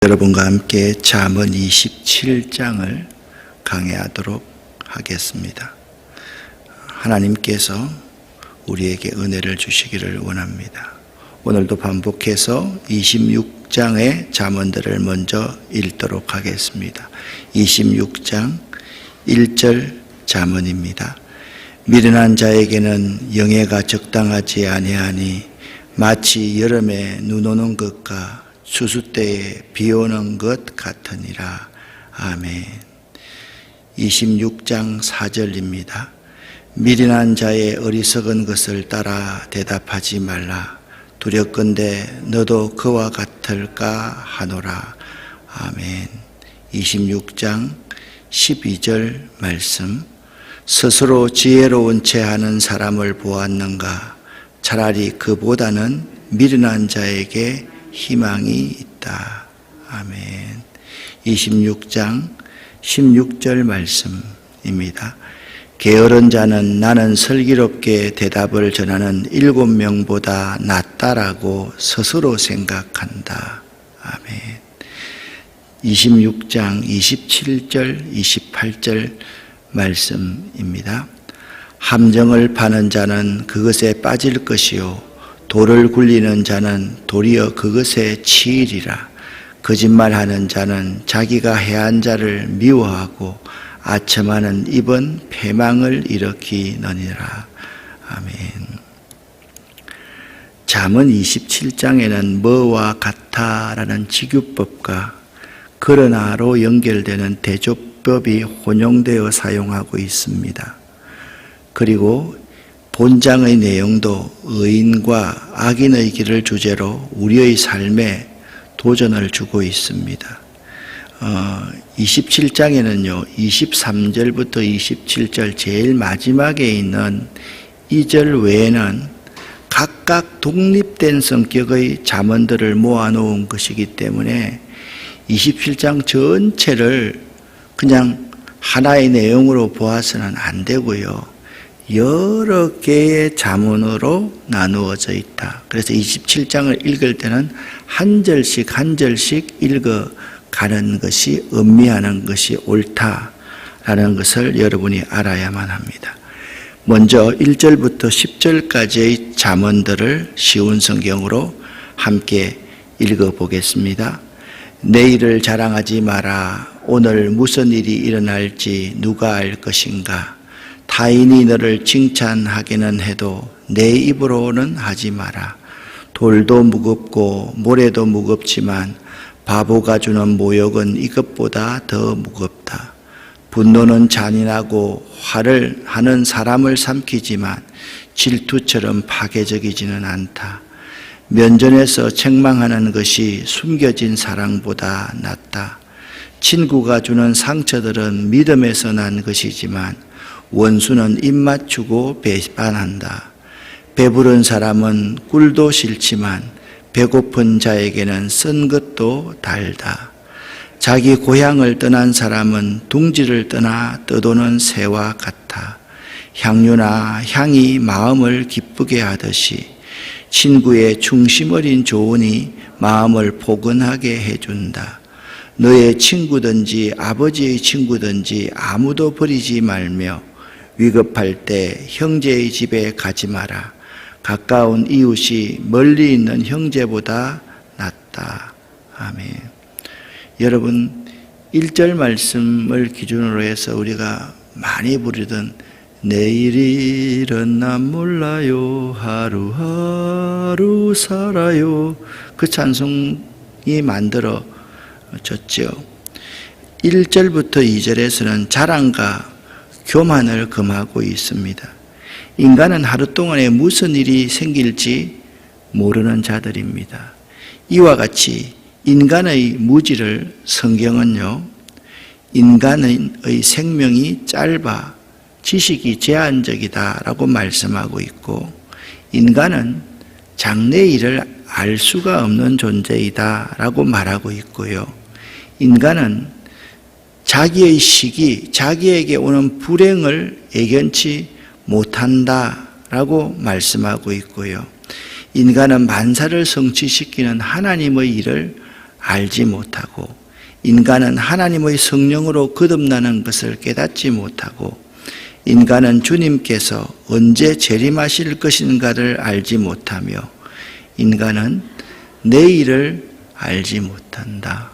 여러분과 함께 잠언 27장을 강해하도록 하겠습니다. 하나님께서 우리에게 은혜를 주시기를 원합니다. 오늘도 반복해서 26장의 잠언들을 먼저 읽도록 하겠습니다. 26장 1절 잠언입니다. 미련한 자에게는 영예가 적당하지 아니하니 마치 여름에 눈 오는 것과 추수 때에 비 오는 것 같으니라. 아멘. 26장 4절입니다. 미련한 자의 어리석은 것을 따라 대답하지 말라. 두렵건대 너도 그와 같을까 하노라. 아멘. 26장 12절 말씀. 스스로 지혜로운 채 하는 사람을 보았는가? 차라리 그보다는 미련한 자에게 희망이 있다. 아멘. 26장 16절 말씀입니다. 게으른 자는 나는 슬기롭게 대답을 전하는 7명보다 낫다라고 스스로 생각한다. 아멘. 26장 27절 28절 말씀입니다. 함정을 파는 자는 그것에 빠질 것이요 돌을 굴리는 자는 도리어 그것에 치이리라. 거짓말하는 자는 자기가 해한 자를 미워하고 아첨하는 입은 패망을 일으키느니라. 아멘. 잠언 27장에는 뭐와 같아라는 직유법과 그러나로 연결되는 대조법이 혼용되어 사용하고 있습니다. 그리고 본장의 내용도 의인과 악인의 길을 주제로 우리의 삶에 도전을 주고 있습니다. 27장에는요 23절부터 27절 제일 마지막에 있는 2절 외에는 각각 독립된 성격의 잠언들을 모아놓은 것이기 때문에 27장 전체를 그냥 하나의 내용으로 보아서는 안 되고요, 여러 개의 잠언으로 나누어져 있다. 그래서 27장을 읽을 때는 한 절씩 한 절씩 읽어가는 것이 음미하는 것이 옳다라는 것을 여러분이 알아야만 합니다. 먼저 1절부터 10절까지의 잠언들을 쉬운 성경으로 함께 읽어보겠습니다. 내일을 자랑하지 마라. 오늘 무슨 일이 일어날지 누가 알 것인가. 타인이 너를 칭찬하기는 해도 내 입으로는 하지 마라. 돌도 무겁고 모래도 무겁지만 바보가 주는 모욕은 이것보다 더 무겁다. 분노는 잔인하고 화를 하는 사람을 삼키지만 질투처럼 파괴적이지는 않다. 면전에서 책망하는 것이 숨겨진 사랑보다 낫다. 친구가 주는 상처들은 믿음에서 난 것이지만 원수는 입 맞추고 배반한다. 배부른 사람은 꿀도 싫지만 배고픈 자에게는 쓴 것도 달다. 자기 고향을 떠난 사람은 둥지를 떠나 떠도는 새와 같아. 향유나 향이 마음을 기쁘게 하듯이 친구의 중심 어린 조언이 마음을 포근하게 해준다. 너의 친구든지 아버지의 친구든지 아무도 버리지 말며 위급할 때 형제의 집에 가지 마라. 가까운 이웃이 멀리 있는 형제보다 낫다. 아멘. 여러분, 1절 말씀을 기준으로 해서 우리가 많이 부르던 내일이 일어나 몰라요. 하루하루 살아요. 그 찬송이 만들어졌죠. 1절부터 2절에서는 자랑과 교만을 금하고 있습니다. 인간은 하루 동안에 무슨 일이 생길지 모르는 자들입니다. 이와 같이 인간의 무지를 성경은요, 인간의 생명이 짧아 지식이 제한적이다라고 말씀하고 있고, 인간은 장래일을 알 수가 없는 존재이다라고 말하고 있고요, 인간은 자기의 시기, 자기에게 오는 불행을 예견치 못한다라고 말씀하고 있고요, 인간은 만사를 성취시키는 하나님의 일을 알지 못하고 인간은 하나님의 성령으로 거듭나는 것을 깨닫지 못하고 인간은 주님께서 언제 재림하실 것인가를 알지 못하며 인간은 내일을 알지 못한다.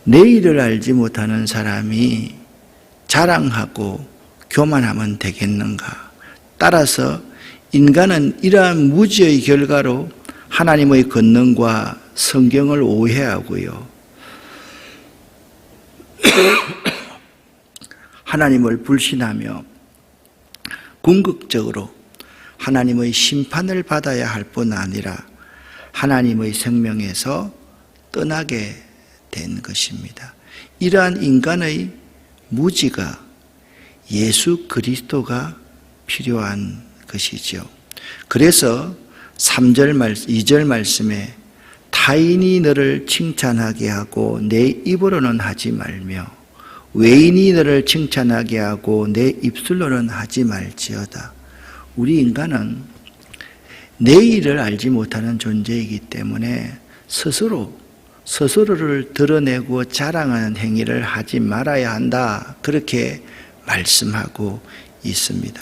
내일을 알지 못하는 사람이 자랑하고 교만하면 되겠는가? 따라서 인간은 이러한 무지의 결과로 하나님의 권능과 성경을 오해하고요. 하나님을 불신하며 궁극적으로 하나님의 심판을 받아야 할 뿐 아니라 하나님의 생명에서 떠나게 된 것입니다. 이러한 인간의 무지가 예수 그리스도가 필요한 것이죠. 그래서 2절 말씀에 타인이 너를 칭찬하게 하고 내 입으로는 하지 말며 외인이 너를 칭찬하게 하고 내 입술로는 하지 말지어다. 우리 인간은 내일을 알지 못하는 존재이기 때문에 스스로를 드러내고 자랑하는 행위를 하지 말아야 한다. 그렇게 말씀하고 있습니다.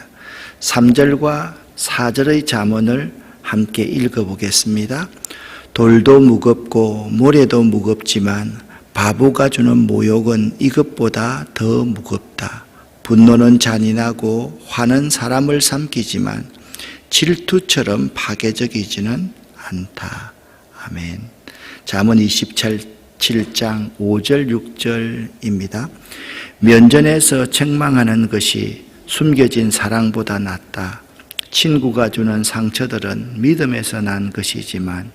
3절과 4절의 잠언을 함께 읽어보겠습니다. 돌도 무겁고 모래도 무겁지만 바보가 주는 모욕은 이것보다 더 무겁다. 분노는 잔인하고 화는 사람을 삼키지만 질투처럼 파괴적이지는 않다. 아멘. 잠언 27장 5절 6절입니다. 면전에서 책망하는 것이 숨겨진 사랑보다 낫다. 친구가 주는 상처들은 믿음에서 난 것이지만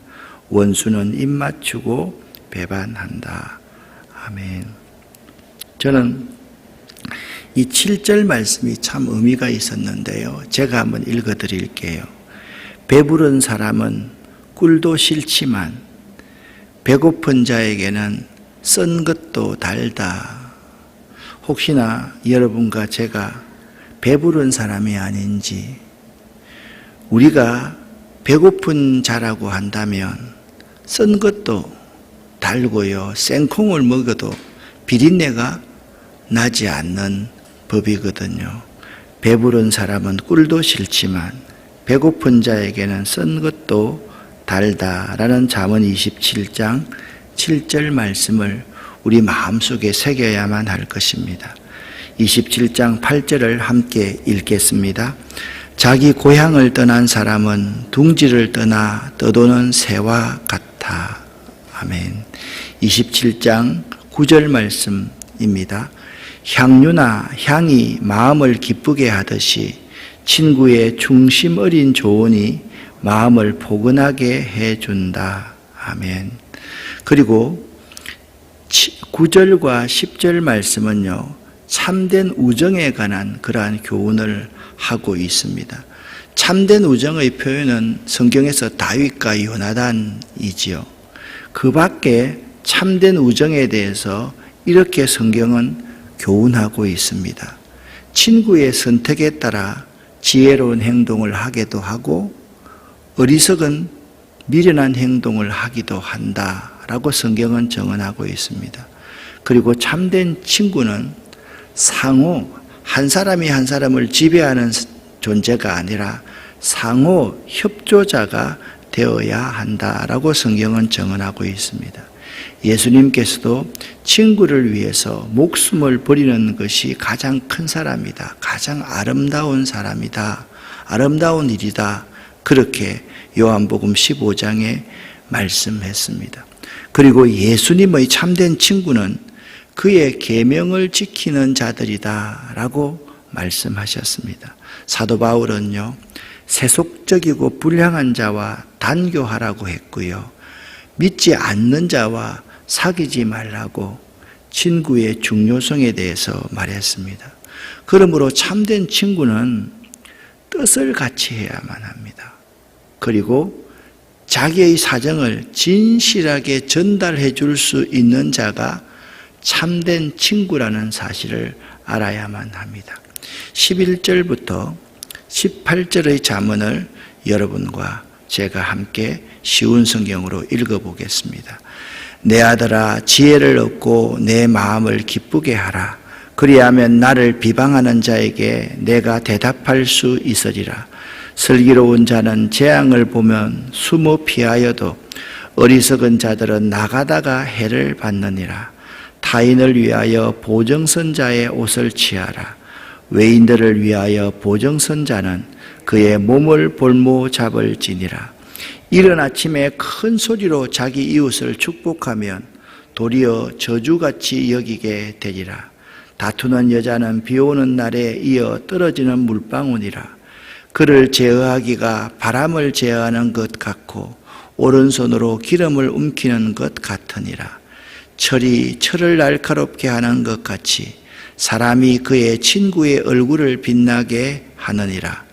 원수는 입 맞추고 배반한다. 아멘. 저는 이 7절 말씀이 참 의미가 있었는데요. 제가 한번 읽어 드릴게요. 배부른 사람은 꿀도 싫지만 배고픈 자에게는 쓴 것도 달다. 혹시나 여러분과 제가 배부른 사람이 아닌지, 우리가 배고픈 자라고 한다면 쓴 것도 달고요, 생콩을 먹어도 비린내가 나지 않는 법이거든요. 배부른 사람은 꿀도 싫지만 배고픈 자에게는 쓴 것도 달다라는 잠언 27장 7절 말씀을 우리 마음속에 새겨야만 할 것입니다. 27장 8절을 함께 읽겠습니다. 자기 고향을 떠난 사람은 둥지를 떠나 떠도는 새와 같아. 아멘. 27장 9절 말씀입니다. 향유나 향이 마음을 기쁘게 하듯이 친구의 중심 어린 조언이 마음을 포근하게 해준다. 아멘. 그리고 9절과 10절 말씀은요, 참된 우정에 관한 그러한 교훈을 하고 있습니다. 참된 우정의 표현은 성경에서 다윗과 요나단이지요. 그 밖에 참된 우정에 대해서 이렇게 성경은 교훈하고 있습니다. 친구의 선택에 따라 지혜로운 행동을 하기도 하고 어리석은 미련한 행동을 하기도 한다라고 성경은 정언하고 있습니다. 그리고 참된 친구는 상호, 한 사람이 한 사람을 지배하는 존재가 아니라 상호 협조자가 되어야 한다라고 성경은 정언하고 있습니다. 예수님께서도 친구를 위해서 목숨을 버리는 것이 가장 큰 사람이다. 가장 아름다운 사람이다. 아름다운 일이다. 그렇게 요한복음 15장에 말씀했습니다. 그리고 예수님의 참된 친구는 그의 계명을 지키는 자들이다 라고 말씀하셨습니다. 사도 바울은요, 세속적이고 불량한 자와 단교하라고 했고요, 믿지 않는 자와 사귀지 말라고 친구의 중요성에 대해서 말했습니다. 그러므로 참된 친구는 뜻을 같이 해야만 합니다. 그리고 자기의 사정을 진실하게 전달해 줄 수 있는 자가 참된 친구라는 사실을 알아야만 합니다. 11절부터 18절의 잠언을 여러분과 제가 함께 쉬운 성경으로 읽어보겠습니다. 내 아들아 지혜를 얻고 내 마음을 기쁘게 하라. 그리하면 나를 비방하는 자에게 내가 대답할 수 있으리라. 슬기로운 자는 재앙을 보면 숨어 피하여도 어리석은 자들은 나가다가 해를 받느니라. 타인을 위하여 보정선자의 옷을 취하라. 외인들을 위하여 보정선자는 그의 몸을 볼모 잡을지니라. 이른 아침에 큰 소리로 자기 이웃을 축복하면 도리어 저주같이 여기게 되리라. 다투는 여자는 비 오는 날에 이어 떨어지는 물방울이라. 그를 제어하기가 바람을 제어하는 것 같고 오른손으로 기름을 움키는 것 같으니라. 철이 철을 날카롭게 하는 것 같이 사람이 그의 친구의 얼굴을 빛나게 하느니라.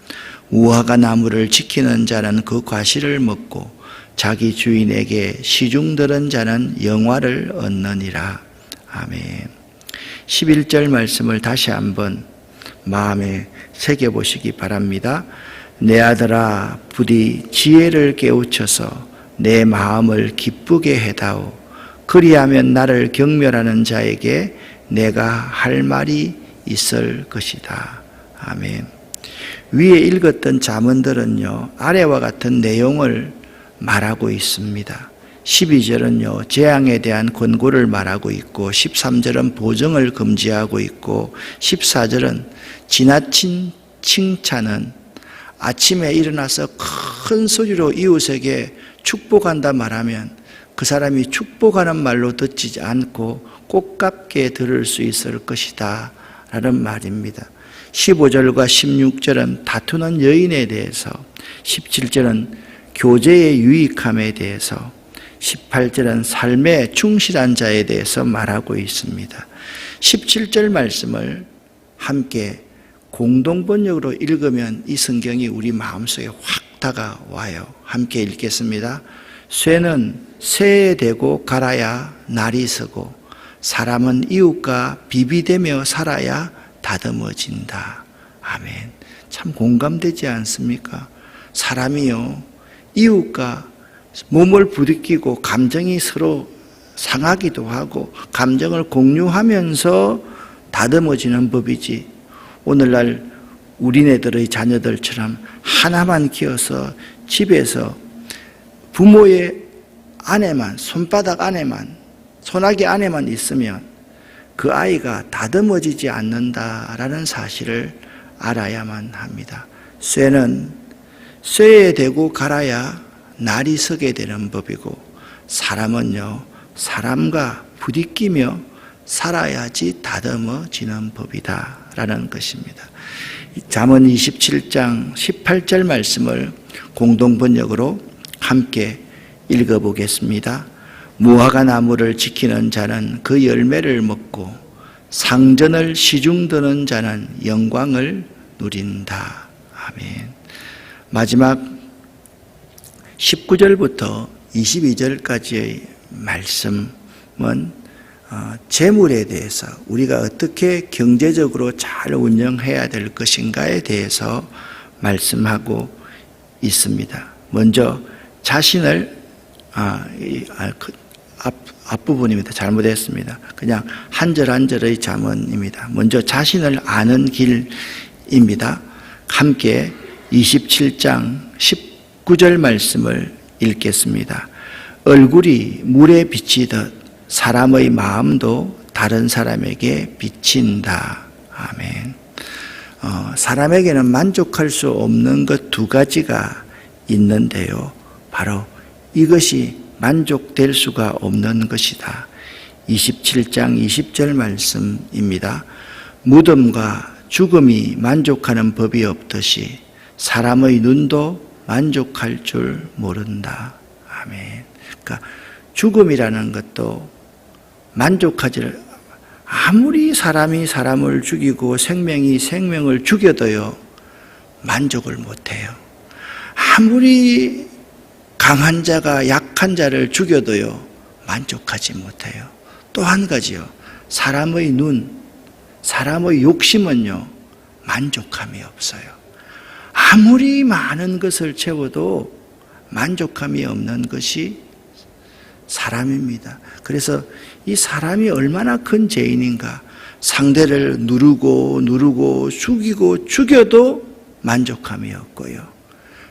우화가 나무를 지키는 자는 그 과실을 먹고 자기 주인에게 시중 들은 자는 영화를 얻느니라. 아멘. 11절 말씀을 다시 한번 마음에 새겨보시기 바랍니다. 내 아들아 부디 지혜를 깨우쳐서 내 마음을 기쁘게 해다오. 그리하면 나를 경멸하는 자에게 내가 할 말이 있을 것이다. 아멘. 위에 읽었던 잠언들은요, 아래와 같은 내용을 말하고 있습니다. 12절은요, 재앙에 대한 권고를 말하고 있고, 13절은 보정을 금지하고 있고, 14절은 지나친 칭찬은 아침에 일어나서 큰 소리로 이웃에게 축복한다 말하면 그 사람이 축복하는 말로 듣지 않고 꽃같게 들을 수 있을 것이다 라는 말입니다. 15절과 16절은 다투는 여인에 대해서, 17절은 교제의 유익함에 대해서, 18절은 삶에 충실한 자에 대해서 말하고 있습니다. 17절 말씀을 함께 공동번역으로 읽으면 이 성경이 우리 마음속에 확 다가와요. 함께 읽겠습니다. 쇠는 쇠에 대고 갈아야 날이 서고 사람은 이웃과 비비되며 살아야 다듬어진다. 아멘. 참 공감되지 않습니까? 사람이요, 이웃과 몸을 부딪히고 감정이 서로 상하기도 하고 감정을 공유하면서 다듬어지는 법이지, 오늘날 우리네들의 자녀들처럼 하나만 키워서 집에서 부모의 안에만, 손바닥 안에만, 손아귀 안에만 있으면 그 아이가 다듬어지지 않는다라는 사실을 알아야만 합니다. 쇠는 쇠에 대고 갈아야 날이 서게 되는 법이고, 사람은요, 사람과 부딪히며 살아야지 다듬어지는 법이다 라는 것입니다. 잠언 27장 18절 말씀을 공동번역으로 함께 읽어보겠습니다. 무화과 나무를 지키는 자는 그 열매를 먹고 상전을 시중드는 자는 영광을 누린다. 아멘. 마지막 19절부터 22절까지의 말씀은 재물에 대해서 우리가 어떻게 경제적으로 잘 운영해야 될 것인가에 대해서 말씀하고 있습니다. 먼저 자신을 앞부분입니다. 잘못했습니다. 그냥 한 절 한 절의 잠언입니다. 먼저 자신을 아는 길입니다. 함께 27장 19절 말씀을 읽겠습니다. 얼굴이 물에 비치듯 사람의 마음도 다른 사람에게 비친다. 아멘. 사람에게는 만족할 수 없는 것 두 가지가 있는데요, 바로 이것이 만족될 수가 없는 것이다. 27장 20절 말씀입니다. 무덤과 죽음이 만족하는 법이 없듯이 사람의 눈도 만족할 줄 모른다. 아멘. 그러니까 죽음이라는 것도 만족하지를, 아무리 사람이 사람을 죽이고 생명이 생명을 죽여도요 만족을 못해요. 아무리 강한 자가 약한 자를 죽여도요 만족하지 못해요. 또 한 가지요, 사람의 눈, 사람의 욕심은요 만족함이 없어요. 아무리 많은 것을 채워도 만족함이 없는 것이 사람입니다. 그래서 이 사람이 얼마나 큰 죄인인가. 상대를 누르고 죽이고 죽여도 만족함이 없고요.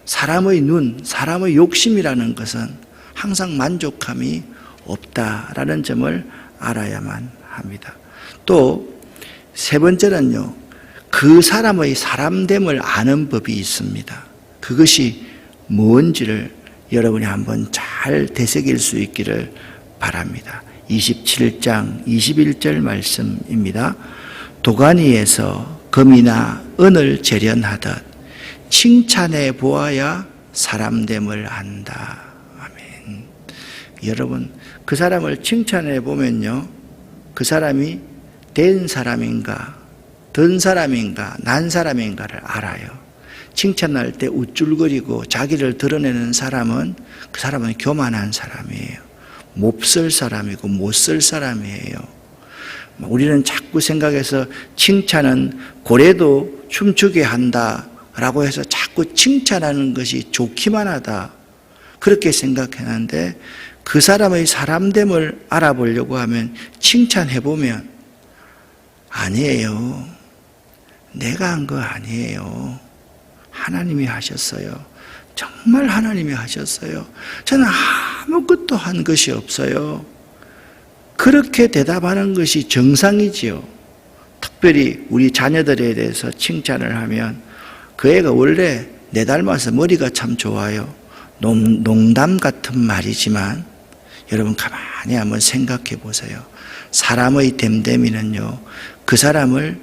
사람의 눈, 사람의 욕심이라는 것은 항상 만족함이 없다라는 점을 알아야만 합니다. 또 세 번째는요, 그 사람의 사람됨을 아는 법이 있습니다. 그것이 뭔지를 여러분이 한번 잘 되새길 수 있기를 바랍니다. 27장 21절 말씀입니다. 도가니에서 금이나 은을 재련하듯 칭찬해 보아야 사람됨을 안다. 아멘. 여러분, 그 사람을 칭찬해 보면요, 그 사람이 된 사람인가, 든 사람인가, 난 사람인가를 알아요. 칭찬할 때 우쭐거리고 자기를 드러내는 사람은 그 사람은 교만한 사람이에요. 몹쓸 사람이고 못쓸 사람이에요. 우리는 자꾸 생각해서 칭찬은 고래도 춤추게 한다라고 해서 자꾸 칭찬하는 것이 좋기만 하다, 그렇게 생각했는데 그 사람의 사람됨을 알아보려고 하면 칭찬해보면 아니에요. 내가 한 거 아니에요. 하나님이 하셨어요. 정말 하나님이 하셨어요. 저는 아무것도 한 것이 없어요. 그렇게 대답하는 것이 정상이지요. 특별히 우리 자녀들에 대해서 칭찬을 하면 그 애가 원래 내 닮아서 머리가 참 좋아요. 농담 같은 말이지만 여러분 가만히 한번 생각해 보세요. 사람의 됨됨이는요, 그 사람을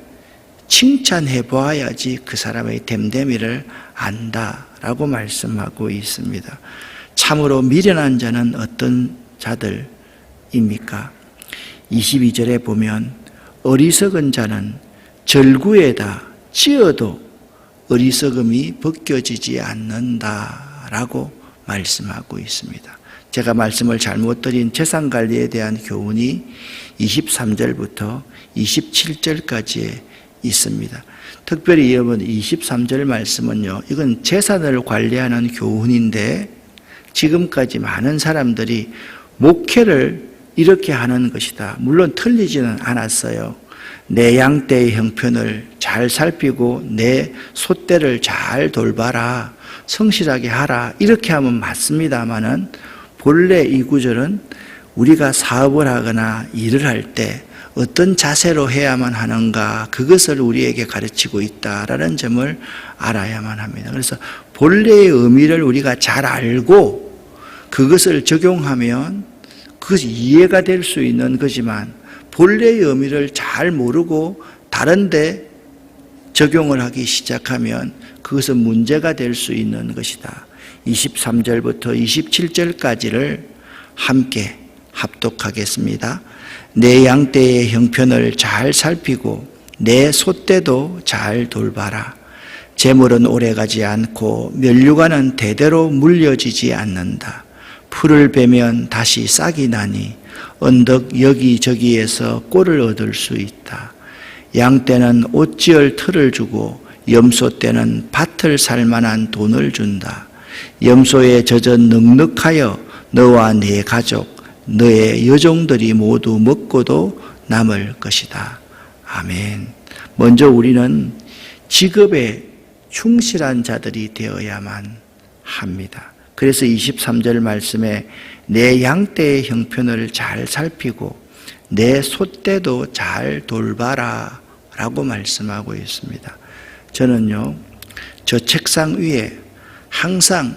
칭찬해 보아야지 그 사람의 됨됨이를 안다라고 말씀하고 있습니다. 참으로 미련한 자는 어떤 자들입니까? 22절에 보면 어리석은 자는 절구에다 찧어도 어리석음이 벗겨지지 않는다라고 말씀하고 있습니다. 제가 말씀을 잘못 드린 재산관리에 대한 교훈이 23절부터 27절까지에 있습니다. 특별히 여러분 23절 말씀은요, 이건 재산을 관리하는 교훈인데 지금까지 많은 사람들이 목회를 이렇게 하는 것이다. 물론 틀리지는 않았어요. 내 양떼의 형편을 잘 살피고 내 소떼를 잘 돌봐라, 성실하게 하라, 이렇게 하면 맞습니다마는 본래 이 구절은 우리가 사업을 하거나 일을 할 때 어떤 자세로 해야만 하는가, 그것을 우리에게 가르치고 있다라는 점을 알아야만 합니다. 그래서 본래의 의미를 우리가 잘 알고 그것을 적용하면 그것이 이해가 될 수 있는 거지만, 본래의 의미를 잘 모르고 다른데 적용을 하기 시작하면 그것은 문제가 될 수 있는 것이다. 23절부터 27절까지를 함께 합독하겠습니다. 내 양떼의 형편을 잘 살피고 내 소떼도 잘 돌봐라. 재물은 오래가지 않고 면류관은 대대로 물려지지 않는다. 풀을 베면 다시 싹이 나니 언덕 여기저기에서 꼴을 얻을 수 있다. 양떼는 옷지을 틀을 주고 염소떼는 밭을 살 만한 돈을 준다. 염소에 젖어 넉넉하여 너와 네 가족, 너의 여종들이 모두 먹고도 남을 것이다. 아멘. 먼저 우리는 직업에 충실한 자들이 되어야만 합니다. 그래서 23절 말씀에 내 양떼의 형편을 잘 살피고 내 소떼도 잘 돌봐라 라고 말씀하고 있습니다. 저는요, 저 책상 위에 항상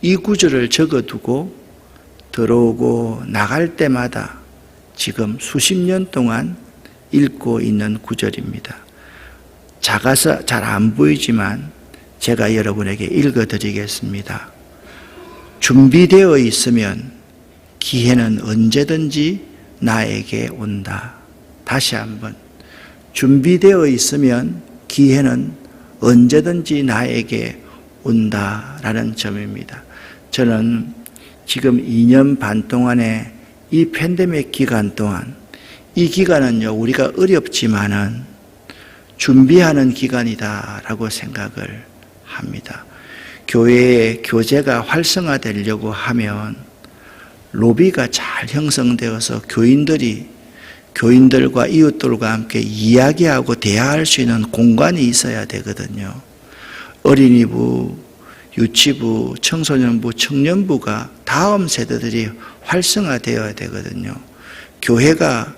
이 구절을 적어두고 들어오고 나갈 때마다 지금 수십 년 동안 읽고 있는 구절입니다. 작아서 잘 안 보이지만 제가 여러분에게 읽어드리겠습니다. 준비되어 있으면 기회는 언제든지 나에게 온다. 다시 한번. 준비되어 있으면 기회는 언제든지 나에게 온다라는 점입니다. 저는 지금 2년 반 동안의 이 팬데믹 기간 동안, 이 기간은요, 우리가 어렵지만은 준비하는 기간이다라고 생각을 합니다. 교회의 교제가 활성화되려고 하면 로비가 잘 형성되어서 교인들과 이웃들과 함께 이야기하고 대화할 수 있는 공간이 있어야 되거든요. 어린이부, 유치부, 청소년부, 청년부가 다음 세대들이 활성화되어야 되거든요. 교회가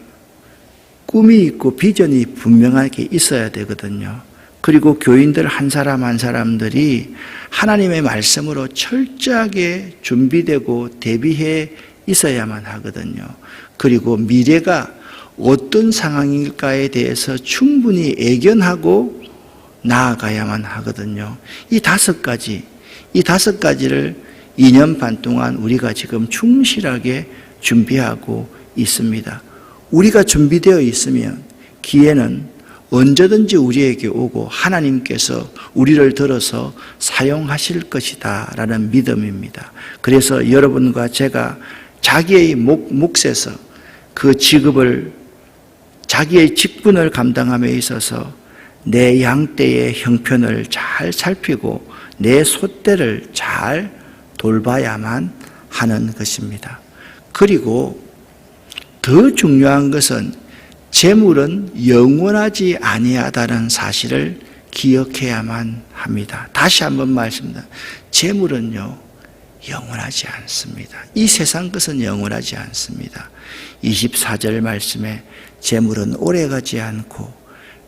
꿈이 있고 비전이 분명하게 있어야 되거든요. 그리고 교인들 한 사람 한 사람들이 하나님의 말씀으로 철저하게 준비되고 대비해 있어야만 하거든요. 그리고 미래가 어떤 상황일까에 대해서 충분히 예견하고 나아가야만 하거든요. 이 다섯 가지를 2년 반 동안 우리가 지금 충실하게 준비하고 있습니다. 우리가 준비되어 있으면 기회는 언제든지 우리에게 오고 하나님께서 우리를 들어서 사용하실 것이다 라는 믿음입니다. 그래서 여러분과 제가 자기의 몫에서 그 직업을, 자기의 직분을 감당함에 있어서 내 양떼의 형편을 잘 살피고 내 소떼를 잘 돌봐야만 하는 것입니다. 그리고 더 중요한 것은 재물은 영원하지 아니하다는 사실을 기억해야만 합니다. 다시 한번 말씀드립니다. 재물은요, 영원하지 않습니다. 이 세상 것은 영원하지 않습니다. 24절 말씀에 재물은 오래가지 않고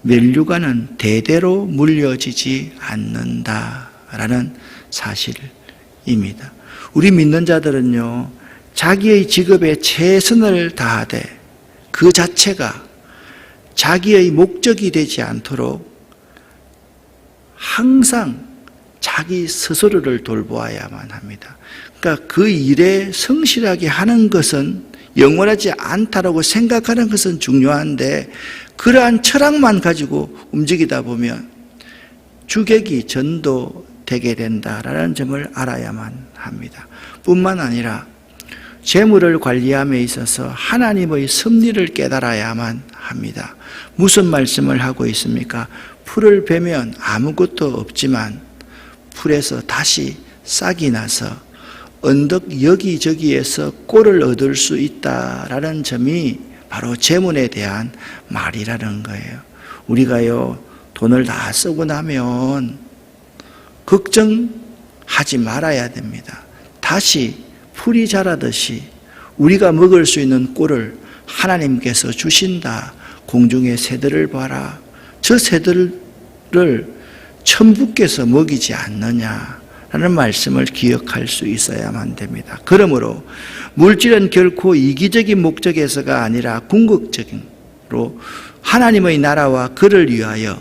면류관은 대대로 물려지지 않는다라는 사실입니다. 우리 믿는 자들은요, 자기의 직업에 최선을 다하되 그 자체가 자기의 목적이 되지 않도록 항상 자기 스스로를 돌보아야만 합니다. 그러니까 그 일에 성실하게 하는 것은 영원하지 않다라고 생각하는 것은 중요한데 그러한 철학만 가지고 움직이다 보면 주객이 전도되게 된다라는 점을 알아야만 합니다. 뿐만 아니라 재물을 관리함에 있어서 하나님의 섭리를 깨달아야만 합니다. 무슨 말씀을 하고 있습니까? 풀을 베면 아무것도 없지만 풀에서 다시 싹이 나서 언덕 여기저기에서 꼴을 얻을 수 있다라는 점이 바로 재물에 대한 말이라는 거예요. 우리가요, 돈을 다 쓰고 나면 걱정하지 말아야 됩니다. 다시 풀이 자라듯이 우리가 먹을 수 있는 꼴을 하나님께서 주신다. 공중의 새들을 봐라. 저 새들을 천부께서 먹이지 않느냐라는 말씀을 기억할 수 있어야만 됩니다. 그러므로 물질은 결코 이기적인 목적에서가 아니라 궁극적으로 하나님의 나라와 그를 위하여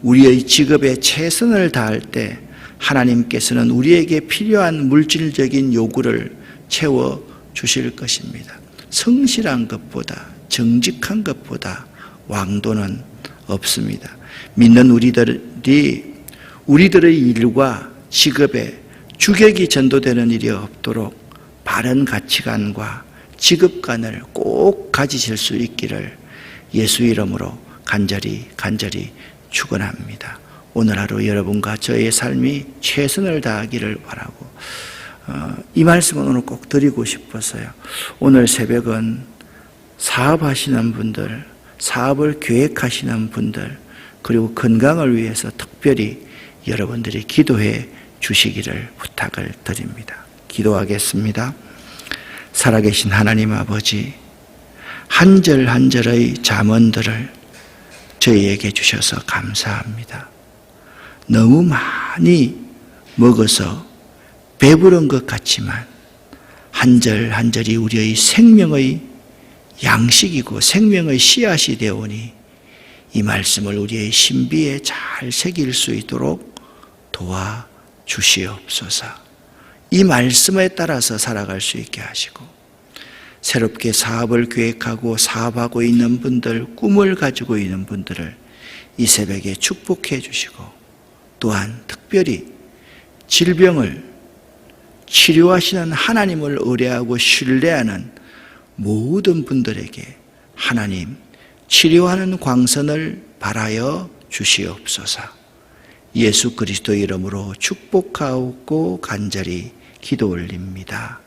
우리의 직업에 최선을 다할 때 하나님께서는 우리에게 필요한 물질적인 요구를 채워 주실 것입니다. 성실한 것보다, 정직한 것보다 왕도는 없습니다. 믿는 우리들의 일과 직업에 주객이 전도되는 일이 없도록 바른 가치관과 직업관을 꼭 가지실 수 있기를 예수 이름으로 간절히 축원합니다. 오늘 하루 여러분과 저의 삶이 최선을 다하기를 바라고 이 말씀은 오늘 꼭 드리고 싶었어요. 오늘 새벽은 사업하시는 분들, 사업을 계획하시는 분들, 그리고 건강을 위해서 특별히 여러분들이 기도해 주시기를 부탁을 드립니다. 기도하겠습니다. 살아계신 하나님 아버지, 한 절 한 절의 잠언들을 저희에게 주셔서 감사합니다. 너무 많이 먹어서 배부른 것 같지만 한 절 한 절이 우리의 생명의 양식이고 생명의 씨앗이 되오니 이 말씀을 우리의 신비에 잘 새길 수 있도록 도와주시옵소서. 이 말씀에 따라서 살아갈 수 있게 하시고 새롭게 사업을 계획하고 사업하고 있는 분들, 꿈을 가지고 있는 분들을 이 새벽에 축복해 주시고 또한 특별히 질병을 치료하시는 하나님을 의뢰하고 신뢰하는 모든 분들에게 하나님 치료하는 광선을 발하여 주시옵소서. 예수 그리스도 이름으로 축복하고 간절히 기도 올립니다.